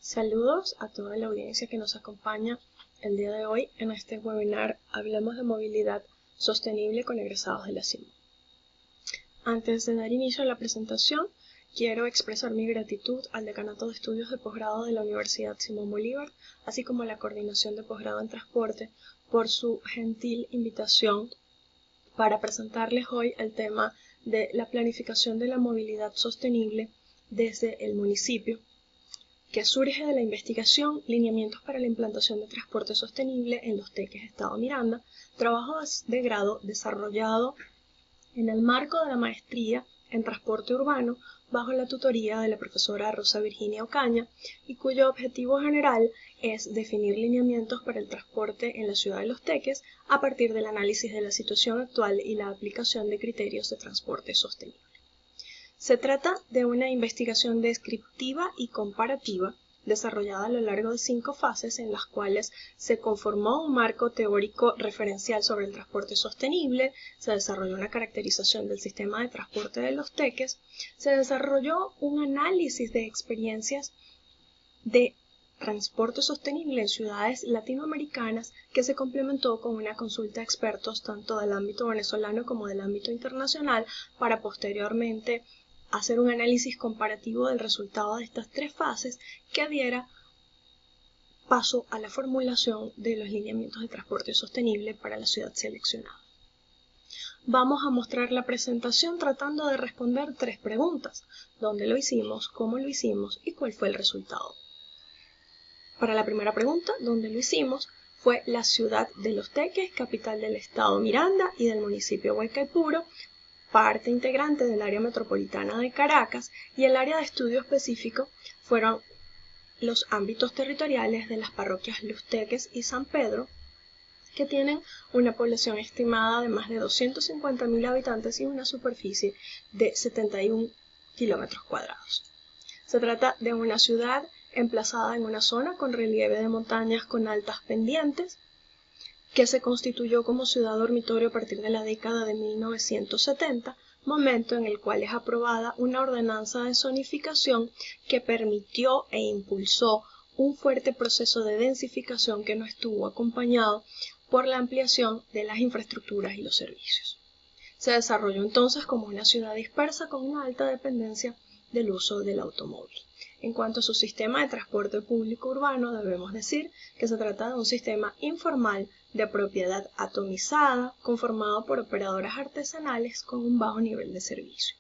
Saludos a toda la audiencia que nos acompaña el día de hoy en este webinar Hablemos de Movilidad Sostenible con egresados de la CIMO. Antes de dar inicio a la presentación, quiero expresar mi gratitud al Decanato de Estudios de Posgrado de la Universidad Simón Bolívar, así como a la Coordinación de Posgrado en Transporte, por su gentil invitación para presentarles hoy el tema de la planificación de la movilidad sostenible desde el municipio, que surge de la investigación Lineamientos para la implantación de transporte sostenible en Los Teques, Estado Miranda, trabajo de grado desarrollado en el marco de la maestría en transporte urbano bajo la tutoría de la profesora Rosa Virginia Ocaña y cuyo objetivo general es definir lineamientos para el transporte en la ciudad de Los Teques a partir del análisis de la situación actual y la aplicación de criterios de transporte sostenible. Se trata de una investigación descriptiva y comparativa desarrollada a lo largo de 5 fases en las cuales se conformó un marco teórico referencial sobre el transporte sostenible, se desarrolló una caracterización del sistema de transporte de Los Teques, se desarrolló un análisis de experiencias de transporte sostenible en ciudades latinoamericanas que se complementó con una consulta a expertos tanto del ámbito venezolano como del ámbito internacional para posteriormente hacer un análisis comparativo del resultado de estas 3 fases que diera paso a la formulación de los lineamientos de transporte sostenible para la ciudad seleccionada. Vamos a mostrar la presentación tratando de responder 3 preguntas: ¿dónde lo hicimos?, ¿cómo lo hicimos? Y ¿cuál fue el resultado? Para la primera pregunta, ¿dónde lo hicimos?, fue la ciudad de Los Teques, capital del estado Miranda y del municipio Guaycaipuro, parte integrante del área metropolitana de Caracas, y el área de estudio específico fueron los ámbitos territoriales de las parroquias Los Teques y San Pedro, que tienen una población estimada de más de 250.000 habitantes y una superficie de 71 kilómetros cuadrados. Se trata de una ciudad emplazada en una zona con relieve de montañas con altas pendientes, que se constituyó como ciudad dormitorio a partir de la década de 1970, momento en el cual es aprobada una ordenanza de zonificación que permitió e impulsó un fuerte proceso de densificación que no estuvo acompañado por la ampliación de las infraestructuras y los servicios. Se desarrolló entonces como una ciudad dispersa con una alta dependencia del uso del automóvil. En cuanto a su sistema de transporte público urbano, debemos decir que se trata de un sistema informal de propiedad atomizada, conformado por operadoras artesanales con un bajo nivel de servicio,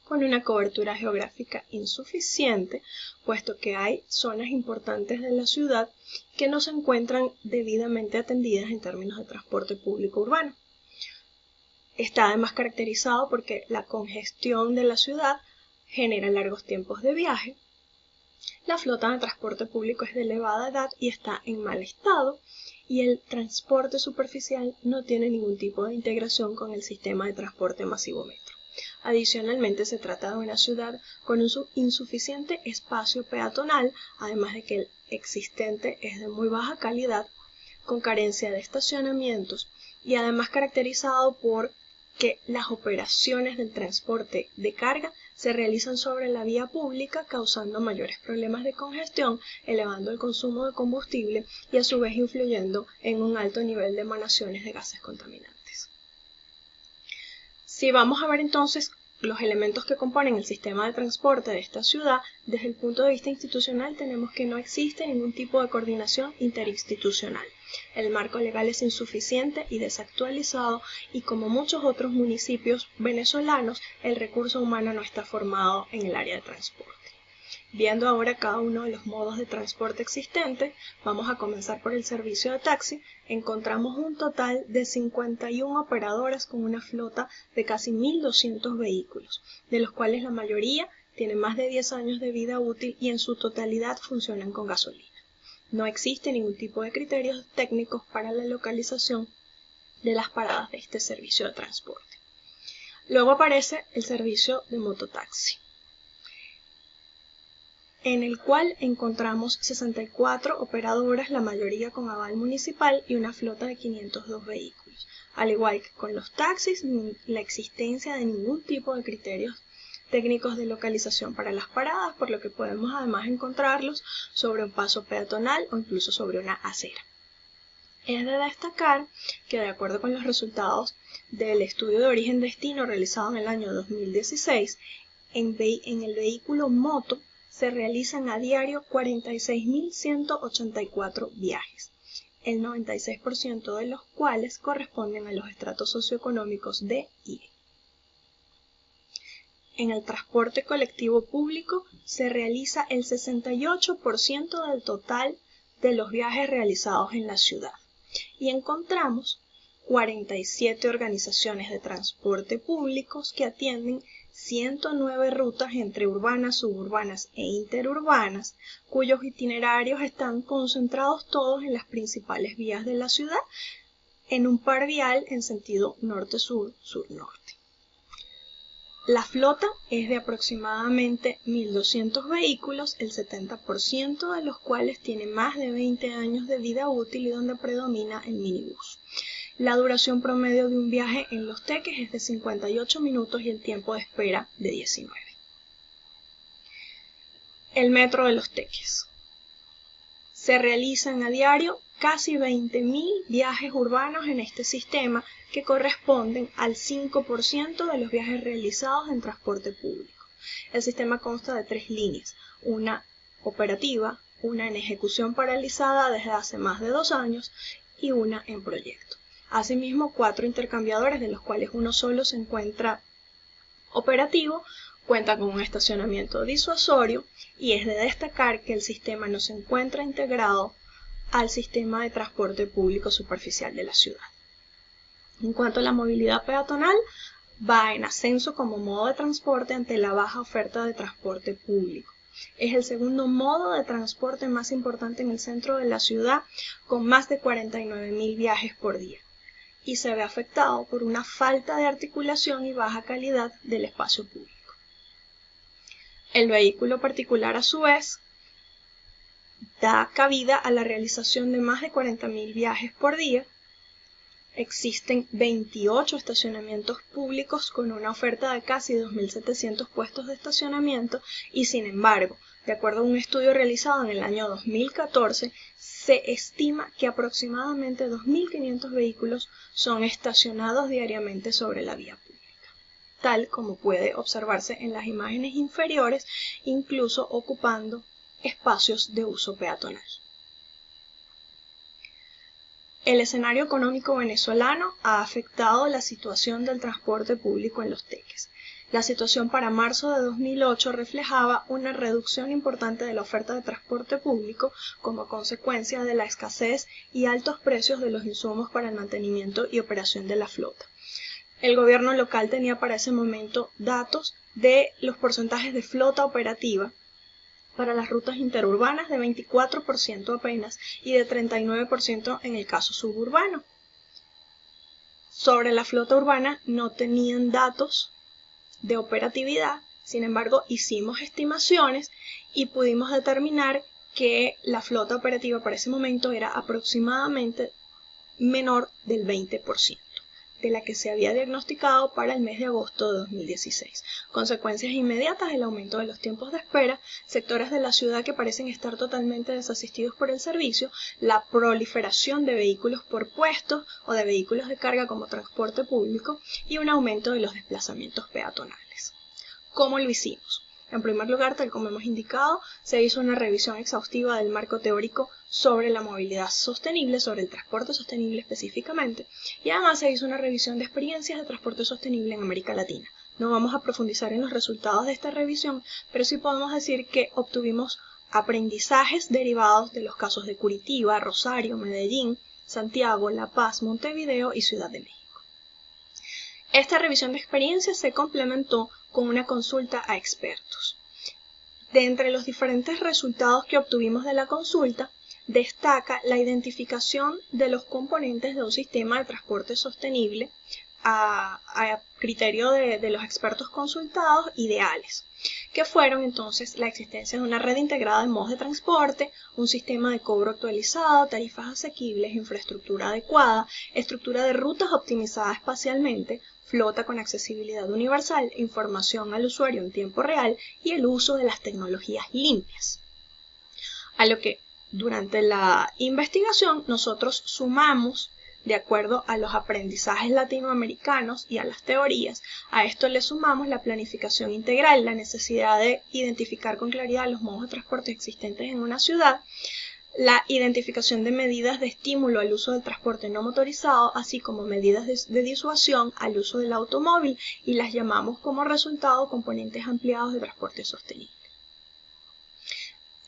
con una cobertura geográfica insuficiente, puesto que hay zonas importantes de la ciudad que no se encuentran debidamente atendidas en términos de transporte público urbano. Está además caracterizado porque la congestión de la ciudad genera largos tiempos de viaje. La flota de transporte público es de elevada edad y está en mal estado, y el transporte superficial no tiene ningún tipo de integración con el sistema de transporte masivo metro. Adicionalmente, se trata de una ciudad con un insuficiente espacio peatonal, además de que el existente es de muy baja calidad, con carencia de estacionamientos y además caracterizado por que las operaciones del transporte de carga se realizan sobre la vía pública, causando mayores problemas de congestión, elevando el consumo de combustible y a su vez influyendo en un alto nivel de emanaciones de gases contaminantes. Si vamos a ver entonces los elementos que componen el sistema de transporte de esta ciudad, desde el punto de vista institucional tenemos que no existe ningún tipo de coordinación interinstitucional. El marco legal es insuficiente y desactualizado, y como muchos otros municipios venezolanos, el recurso humano no está formado en el área de transporte. Viendo ahora cada uno de los modos de transporte existentes, vamos a comenzar por el servicio de taxi. Encontramos un total de 51 operadoras con una flota de casi 1.200 vehículos, de los cuales la mayoría tienen más de 10 años de vida útil y en su totalidad funcionan con gasolina. No existe ningún tipo de criterios técnicos para la localización de las paradas de este servicio de transporte. Luego aparece el servicio de mototaxi, en el cual encontramos 64 operadoras, la mayoría con aval municipal, y una flota de 502 vehículos. Al igual que con los taxis, la existencia de ningún tipo de criterios técnicos de localización para las paradas, por lo que podemos además encontrarlos sobre un paso peatonal o incluso sobre una acera. Es de destacar que, de acuerdo con los resultados del estudio de origen-destino realizado en el año 2016, en el vehículo moto se realizan a diario 46.184 viajes, el 96% de los cuales corresponden a los estratos socioeconómicos D y E. En el transporte colectivo público se realiza el 68% del total de los viajes realizados en la ciudad y encontramos 47 organizaciones de transporte públicos que atienden 109 rutas entre urbanas, suburbanas e interurbanas, cuyos itinerarios están concentrados todos en las principales vías de la ciudad, en un par vial en sentido norte-sur, sur-norte. La flota es de aproximadamente 1.200 vehículos, el 70% de los cuales tiene más de 20 años de vida útil y donde predomina el minibús. La duración promedio de un viaje en Los Teques es de 58 minutos y el tiempo de espera de 19. El metro de Los Teques. Se realizan a diario casi 20.000 viajes urbanos en este sistema, que corresponden al 5% de los viajes realizados en transporte público. El sistema consta de 3 líneas, una operativa, una en ejecución paralizada desde hace más de 2 años y una en proyecto. Asimismo, 4 intercambiadores, de los cuales uno solo se encuentra operativo, cuenta con un estacionamiento disuasorio y es de destacar que el sistema no se encuentra integrado al sistema de transporte público superficial de la ciudad. En cuanto a la movilidad peatonal, va en ascenso como modo de transporte ante la baja oferta de transporte público. Es el segundo modo de transporte más importante en el centro de la ciudad, con más de 49.000 viajes por día, y se ve afectado por una falta de articulación y baja calidad del espacio público. El vehículo particular, a su vez, da cabida a la realización de más de 40.000 viajes por día. Existen 28 estacionamientos públicos con una oferta de casi 2.700 puestos de estacionamiento y, sin embargo, de acuerdo a un estudio realizado en el año 2014, se estima que aproximadamente 2.500 vehículos son estacionados diariamente sobre la vía pública, tal como puede observarse en las imágenes inferiores, incluso ocupando espacios de uso peatonal. El escenario económico venezolano ha afectado la situación del transporte público en Los Teques. La situación para marzo de 2008 reflejaba una reducción importante de la oferta de transporte público como consecuencia de la escasez y altos precios de los insumos para el mantenimiento y operación de la flota. El gobierno local tenía para ese momento datos de los porcentajes de flota operativa para las rutas interurbanas de 24% apenas y de 39% en el caso suburbano. Sobre la flota urbana no tenían datos de operatividad, sin embargo hicimos estimaciones y pudimos determinar que la flota operativa para ese momento era aproximadamente menor del 20%. De la que se había diagnosticado para el mes de agosto de 2016. Consecuencias inmediatas: el aumento de los tiempos de espera, sectores de la ciudad que parecen estar totalmente desasistidos por el servicio, la proliferación de vehículos por puestos o de vehículos de carga como transporte público y un aumento de los desplazamientos peatonales. ¿Cómo lo hicimos? En primer lugar, tal como hemos indicado, se hizo una revisión exhaustiva del marco teórico sobre la movilidad sostenible, sobre el transporte sostenible específicamente, y además se hizo una revisión de experiencias de transporte sostenible en América Latina. No vamos a profundizar en los resultados de esta revisión, pero sí podemos decir que obtuvimos aprendizajes derivados de los casos de Curitiba, Rosario, Medellín, Santiago, La Paz, Montevideo y Ciudad de México. Esta revisión de experiencias se complementó con una consulta a expertos. De entre los diferentes resultados que obtuvimos de la consulta, destaca la identificación de los componentes de un sistema de transporte sostenible a criterio de los expertos consultados ideales, que fueron entonces la existencia de una red integrada de modos de transporte, un sistema de cobro actualizado, tarifas asequibles, infraestructura adecuada, estructura de rutas optimizada espacialmente, flota con accesibilidad universal, información al usuario en tiempo real y el uso de las tecnologías limpias. A lo que durante la investigación nosotros sumamos, de acuerdo a los aprendizajes latinoamericanos y a las teorías, a esto le sumamos la planificación integral, la necesidad de identificar con claridad los modos de transporte existentes en una ciudad, la identificación de medidas de estímulo al uso del transporte no motorizado, así como medidas de disuasión al uso del automóvil, y las llamamos como resultado componentes ampliados de transporte sostenible.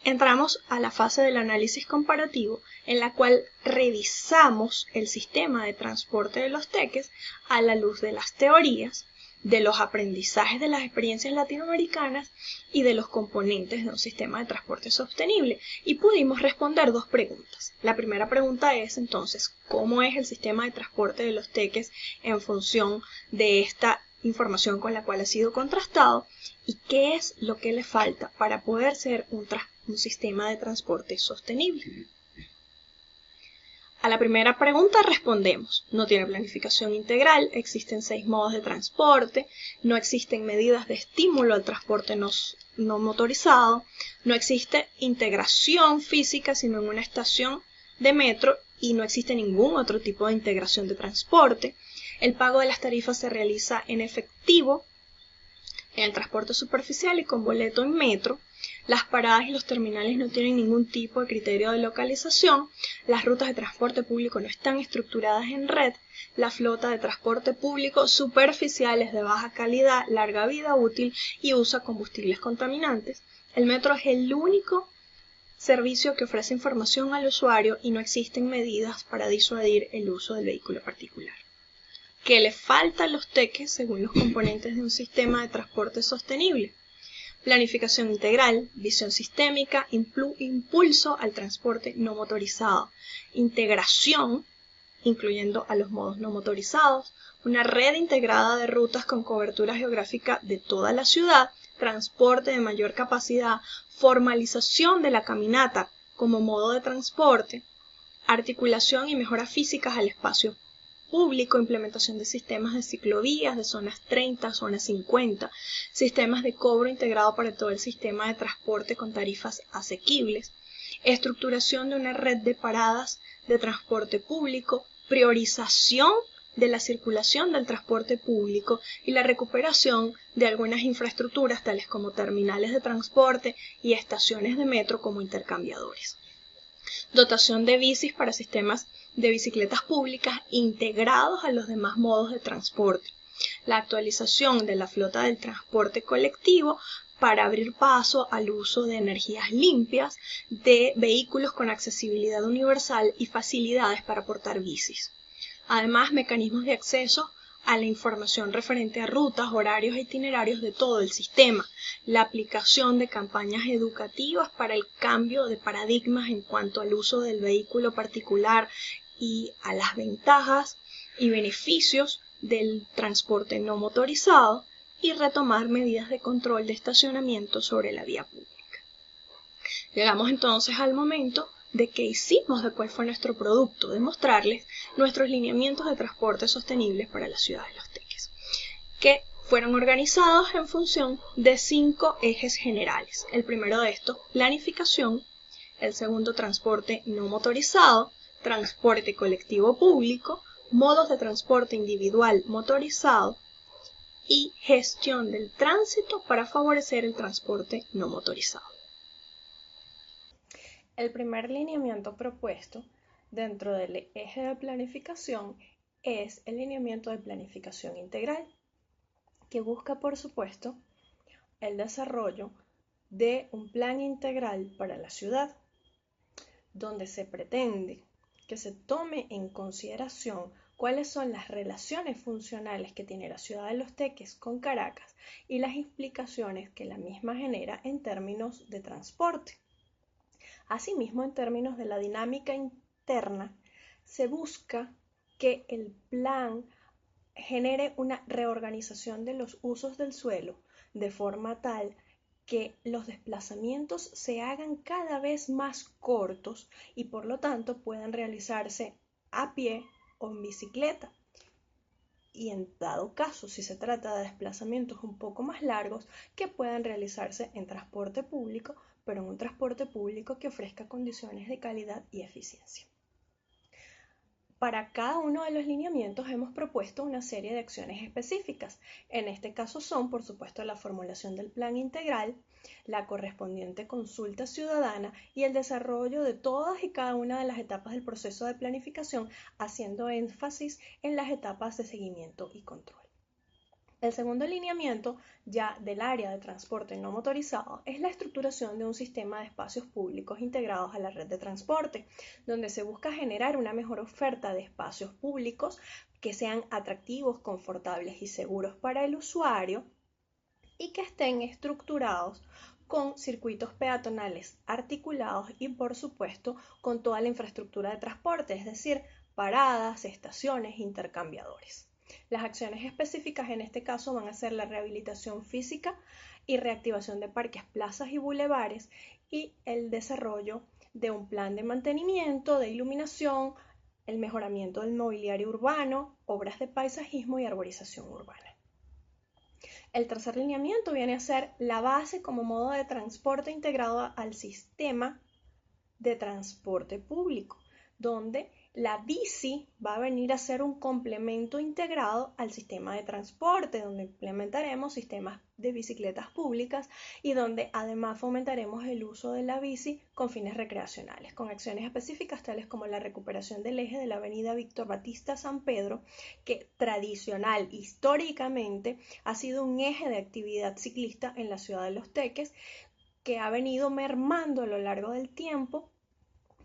Entramos a la fase del análisis comparativo, en la cual revisamos el sistema de transporte de los teques a la luz de las teorías, de los aprendizajes de las experiencias latinoamericanas y de los componentes de un sistema de transporte sostenible, y pudimos responder dos preguntas. La primera pregunta es entonces, ¿cómo es el sistema de transporte de los teques en función de esta información con la cual ha sido contrastado? ¿Y qué es lo que le falta para poder ser un sistema de transporte sostenible? A la primera pregunta respondemos, no tiene planificación integral, existen 6 modos de transporte, no existen medidas de estímulo al transporte no motorizado, no existe integración física sino en una estación de metro y no existe ningún otro tipo de integración de transporte. El pago de las tarifas se realiza en efectivo en el transporte superficial y con boleto en metro. Las paradas y los terminales no tienen ningún tipo de criterio de localización, las rutas de transporte público no están estructuradas en red, la flota de transporte público superficial es de baja calidad, larga vida útil y usa combustibles contaminantes. El metro es el único servicio que ofrece información al usuario y no existen medidas para disuadir el uso del vehículo particular. ¿Qué le falta a los teques según los componentes de un sistema de transporte sostenible? Planificación integral, visión sistémica, impulso al transporte no motorizado, integración, incluyendo a los modos no motorizados, una red integrada de rutas con cobertura geográfica de toda la ciudad, transporte de mayor capacidad, formalización de la caminata como modo de transporte, articulación y mejoras físicas al espacio público, implementación de sistemas de ciclovías, de zonas 30, zonas 50, sistemas de cobro integrado para todo el sistema de transporte con tarifas asequibles, estructuración de una red de paradas de transporte público, priorización de la circulación del transporte público y la recuperación de algunas infraestructuras tales como terminales de transporte y estaciones de metro como intercambiadores. Dotación de bicis para sistemas de bicicletas públicas integrados a los demás modos de transporte. La actualización de la flota del transporte colectivo para abrir paso al uso de energías limpias, de vehículos con accesibilidad universal y facilidades para portar bicis. Además, mecanismos de acceso a la información referente a rutas, horarios e itinerarios de todo el sistema, la aplicación de campañas educativas para el cambio de paradigmas en cuanto al uso del vehículo particular y a las ventajas y beneficios del transporte no motorizado y retomar medidas de control de estacionamiento sobre la vía pública. Llegamos entonces al momento de qué hicimos, de cuál fue nuestro producto, de mostrarles nuestros lineamientos de transporte sostenibles para la ciudad de Los Teques, que fueron organizados en función de 5 ejes generales. El primero de estos, planificación; el segundo, transporte no motorizado; transporte colectivo público; modos de transporte individual motorizado; y gestión del tránsito para favorecer el transporte no motorizado. El primer lineamiento propuesto dentro del eje de planificación es el lineamiento de planificación integral, que busca, por supuesto, el desarrollo de un plan integral para la ciudad, donde se pretende que se tome en consideración cuáles son las relaciones funcionales que tiene la ciudad de Los Teques con Caracas y las implicaciones que la misma genera en términos de transporte. Asimismo, en términos de la dinámica interna, se busca que el plan genere una reorganización de los usos del suelo de forma tal que los desplazamientos se hagan cada vez más cortos y por lo tanto puedan realizarse a pie o en bicicleta, y en dado caso, si se trata de desplazamientos un poco más largos, que puedan realizarse en transporte público, pero en un transporte público que ofrezca condiciones de calidad y eficiencia. Para cada uno de los lineamientos hemos propuesto una serie de acciones específicas. En este caso son, por supuesto, la formulación del plan integral, la correspondiente consulta ciudadana y el desarrollo de todas y cada una de las etapas del proceso de planificación, haciendo énfasis en las etapas de seguimiento y control. El segundo lineamiento, ya del área de transporte no motorizado, es la estructuración de un sistema de espacios públicos integrados a la red de transporte, donde se busca generar una mejor oferta de espacios públicos que sean atractivos, confortables y seguros para el usuario y que estén estructurados con circuitos peatonales articulados y, por supuesto, con toda la infraestructura de transporte, es decir, paradas, estaciones, intercambiadores. Las acciones específicas en este caso van a ser la rehabilitación física y reactivación de parques, plazas y bulevares y el desarrollo de un plan de mantenimiento, de iluminación, el mejoramiento del mobiliario urbano, obras de paisajismo y arborización urbana. El tercer lineamiento viene a ser la base como modo de transporte integrado al sistema de transporte público, donde la bici va a venir a ser un complemento integrado al sistema de transporte, donde implementaremos sistemas de bicicletas públicas y donde además fomentaremos el uso de la bici con fines recreacionales, con acciones específicas tales como la recuperación del eje de la avenida Víctor Batista San Pedro, que tradicional, históricamente, ha sido un eje de actividad ciclista en la ciudad de Los Teques, que ha venido mermando a lo largo del tiempo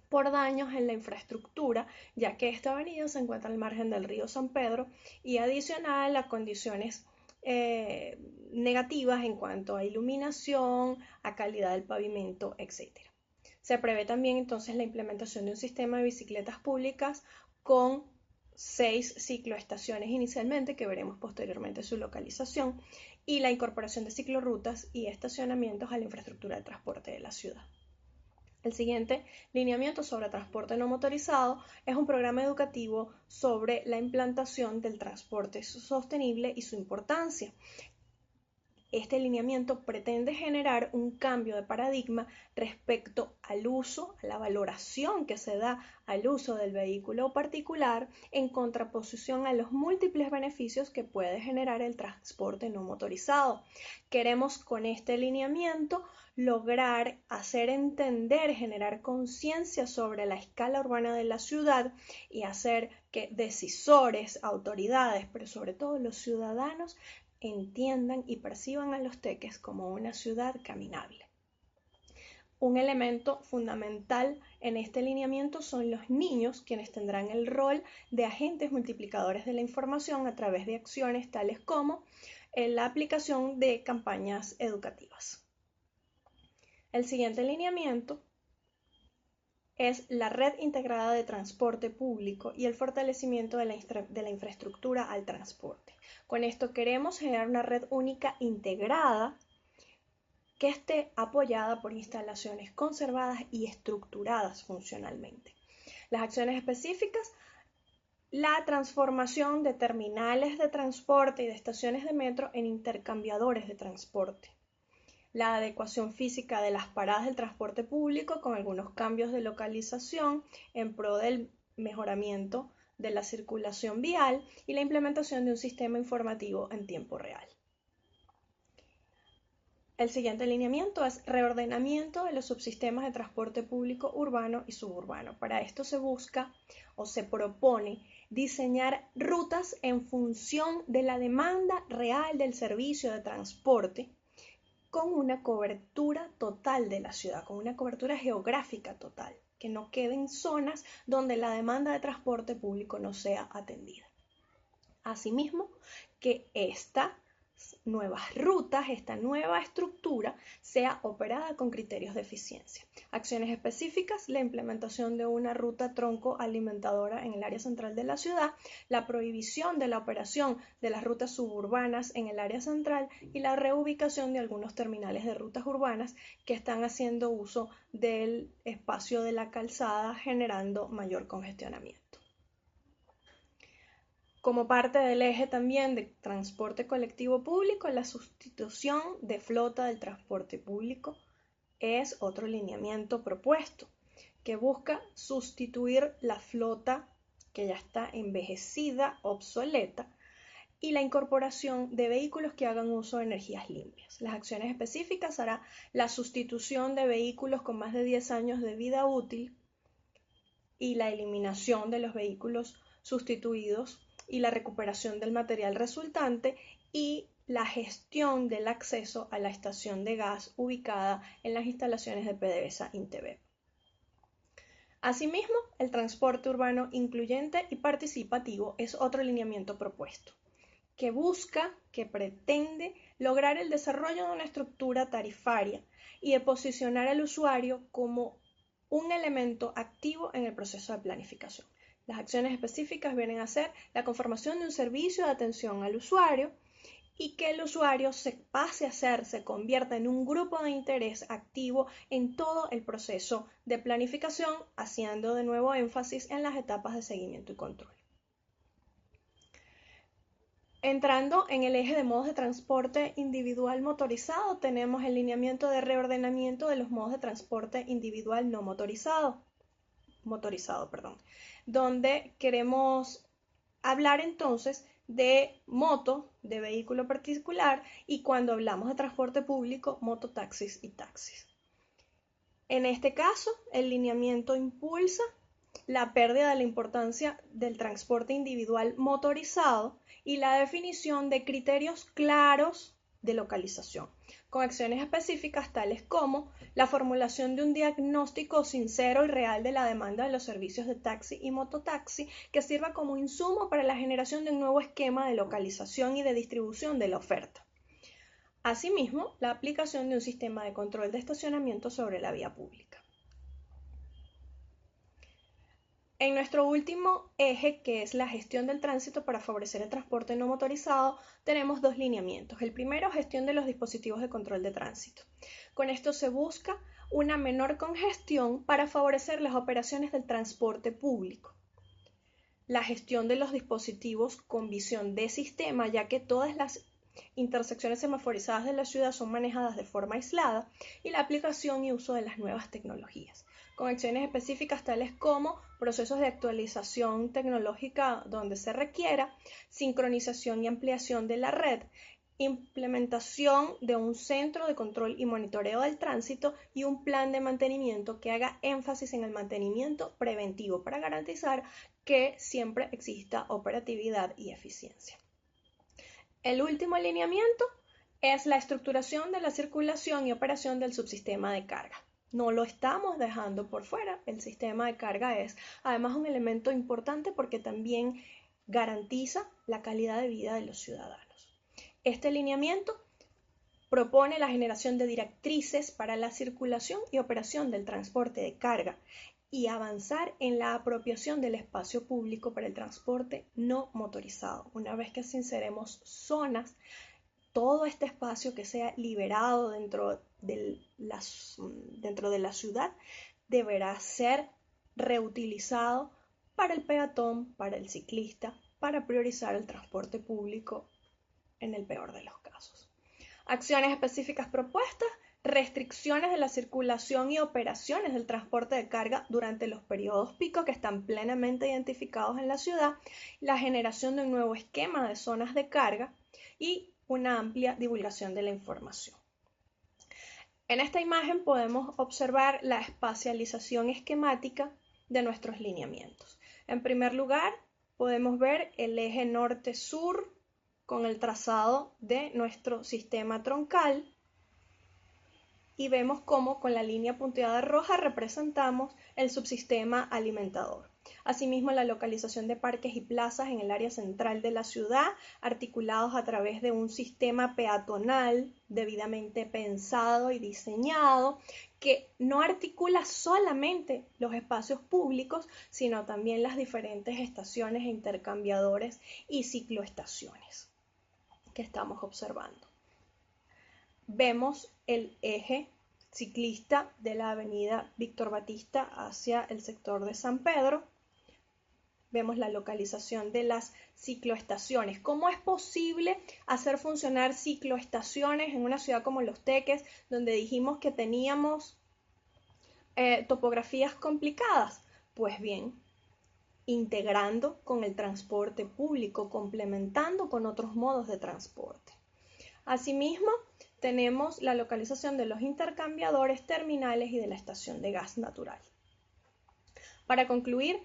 por daños en la infraestructura, ya que esta avenida se encuentra al margen del río San Pedro y adicional a condiciones negativas en cuanto a iluminación, a calidad del pavimento, etc. Se prevé también entonces la implementación de un sistema de bicicletas públicas con 6 cicloestaciones inicialmente, que veremos posteriormente su localización, y la incorporación de ciclorrutas y estacionamientos a la infraestructura de transporte de la ciudad. El siguiente lineamiento sobre transporte no motorizado es un programa educativo sobre la implantación del transporte sostenible y su importancia. Este lineamiento pretende generar un cambio de paradigma respecto al uso, a la valoración que se da al uso del vehículo particular en contraposición a los múltiples beneficios que puede generar el transporte no motorizado. Queremos con este lineamiento lograr hacer entender, generar conciencia sobre la escala urbana de la ciudad y hacer que decisores, autoridades, pero sobre todo los ciudadanos entiendan y perciban a Los Teques como una ciudad caminable. Un elemento fundamental en este lineamiento son los niños, quienes tendrán el rol de agentes multiplicadores de la información a través de acciones tales como la aplicación de campañas educativas. El siguiente lineamiento es la red integrada de transporte público y el fortalecimiento de la infraestructura al transporte. Con esto queremos generar una red única integrada que esté apoyada por instalaciones conservadas y estructuradas funcionalmente. Las acciones específicas: la transformación de terminales de transporte y de estaciones de metro en intercambiadores de transporte. La adecuación física de las paradas del transporte público con algunos cambios de localización en pro del mejoramiento de la circulación vial y la implementación de un sistema informativo en tiempo real. El siguiente lineamiento es reordenamiento de los subsistemas de transporte público urbano y suburbano. Para esto se busca o se propone diseñar rutas en función de la demanda real del servicio de transporte, con una cobertura total de la ciudad, con una cobertura geográfica total, que no queden zonas donde la demanda de transporte público no sea atendida. Asimismo, que estas nuevas rutas, esta nueva estructura, sea operada con criterios de eficiencia. Acciones específicas: la implementación de una ruta tronco alimentadora en el área central de la ciudad, la prohibición de la operación de las rutas suburbanas en el área central y la reubicación de algunos terminales de rutas urbanas que están haciendo uso del espacio de la calzada, generando mayor congestionamiento. Como parte del eje también de transporte colectivo público, la sustitución de flota del transporte público es otro lineamiento propuesto que busca sustituir la flota que ya está envejecida, obsoleta, y la incorporación de vehículos que hagan uso de energías limpias. Las acciones específicas hará la sustitución de vehículos con más de 10 años de vida útil y la eliminación de los vehículos sustituidos y la recuperación del material resultante y la gestión del acceso a la estación de gas ubicada en las instalaciones de PDVSA Intevep. Asimismo, el transporte urbano incluyente y participativo es otro lineamiento propuesto, que pretende lograr el desarrollo de una estructura tarifaria y de posicionar al usuario como un elemento activo en el proceso de planificación. Las acciones específicas vienen a ser la conformación de un servicio de atención al usuario y que el usuario se convierta en un grupo de interés activo en todo el proceso de planificación, haciendo de nuevo énfasis en las etapas de seguimiento y control. Entrando en el eje de modos de transporte individual motorizado, tenemos el lineamiento de reordenamiento de los modos de transporte individual no motorizado, donde queremos hablar entonces de moto, de vehículo particular, y cuando hablamos de transporte público, mototaxis y taxis. En este caso, el lineamiento impulsa la pérdida de la importancia del transporte individual motorizado y la definición de criterios claros de localización, con acciones específicas tales como la formulación de un diagnóstico sincero y real de la demanda de los servicios de taxi y mototaxi que sirva como insumo para la generación de un nuevo esquema de localización y de distribución de la oferta. Asimismo, la aplicación de un sistema de control de estacionamiento sobre la vía pública. En nuestro último eje, que es la gestión del tránsito para favorecer el transporte no motorizado, tenemos dos lineamientos. El primero, gestión de los dispositivos de control de tránsito. Con esto se busca una menor congestión para favorecer las operaciones del transporte público. La gestión de los dispositivos con visión de sistema, ya que todas las intersecciones semaforizadas de la ciudad son manejadas de forma aislada, y la aplicación y uso de las nuevas tecnologías, con acciones específicas tales como procesos de actualización tecnológica donde se requiera, sincronización y ampliación de la red, implementación de un centro de control y monitoreo del tránsito y un plan de mantenimiento que haga énfasis en el mantenimiento preventivo para garantizar que siempre exista operatividad y eficiencia. El último alineamiento es la estructuración de la circulación y operación del subsistema de carga. No lo estamos dejando por fuera. El sistema de carga es además un elemento importante porque también garantiza la calidad de vida de los ciudadanos. Este alineamiento propone la generación de directrices para la circulación y operación del transporte de carga y avanzar en la apropiación del espacio público para el transporte no motorizado. Una vez que sinceremos zonas, todo este espacio que sea liberado dentro de la ciudad deberá ser reutilizado para el peatón, para el ciclista, para priorizar el transporte público en el peor de los casos. Acciones específicas propuestas: restricciones de la circulación y operaciones del transporte de carga durante los periodos pico que están plenamente identificados en la ciudad, la generación de un nuevo esquema de zonas de carga y una amplia divulgación de la información. En esta imagen podemos observar la espacialización esquemática de nuestros lineamientos. En primer lugar, podemos ver el eje norte-sur con el trazado de nuestro sistema troncal y vemos cómo con la línea punteada roja representamos el subsistema alimentador. Asimismo, la localización de parques y plazas en el área central de la ciudad, articulados a través de un sistema peatonal debidamente pensado y diseñado, que no articula solamente los espacios públicos, sino también las diferentes estaciones e intercambiadores y cicloestaciones que estamos observando. Vemos el eje ciclista de la avenida Víctor Batista hacia el sector de San Pedro, Vemos la localización de las cicloestaciones. ¿Cómo es posible hacer funcionar cicloestaciones en una ciudad como Los Teques, donde dijimos que teníamos topografías complicadas? Pues bien, integrando con el transporte público, complementando con otros modos de transporte. Asimismo, tenemos la localización de los intercambiadores terminales y de la estación de gas natural. Para concluir,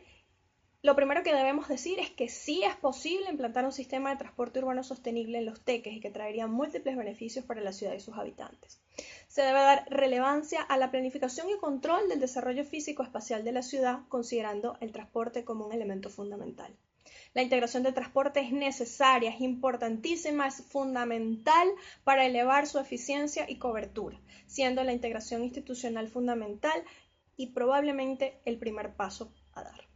lo primero que debemos decir es que sí es posible implantar un sistema de transporte urbano sostenible en Los Teques y que traería múltiples beneficios para la ciudad y sus habitantes. Se debe dar relevancia a la planificación y control del desarrollo físico-espacial de la ciudad, considerando el transporte como un elemento fundamental. La integración del transporte es necesaria, es importantísima, es fundamental para elevar su eficiencia y cobertura, siendo la integración institucional fundamental y probablemente el primer paso a dar.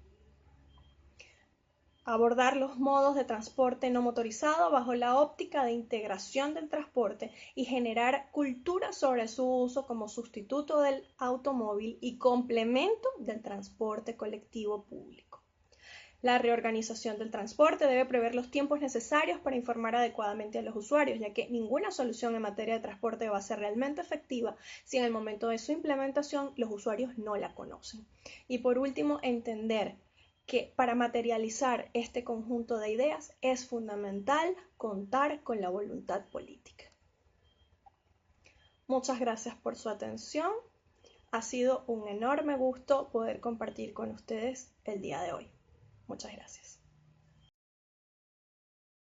Abordar los modos de transporte no motorizado bajo la óptica de integración del transporte y generar cultura sobre su uso como sustituto del automóvil y complemento del transporte colectivo público. La reorganización del transporte debe prever los tiempos necesarios para informar adecuadamente a los usuarios, ya que ninguna solución en materia de transporte va a ser realmente efectiva si en el momento de su implementación los usuarios no la conocen. Y por último, entender que para materializar este conjunto de ideas es fundamental contar con la voluntad política. Muchas gracias por su atención. Ha sido un enorme gusto poder compartir con ustedes el día de hoy. Muchas gracias.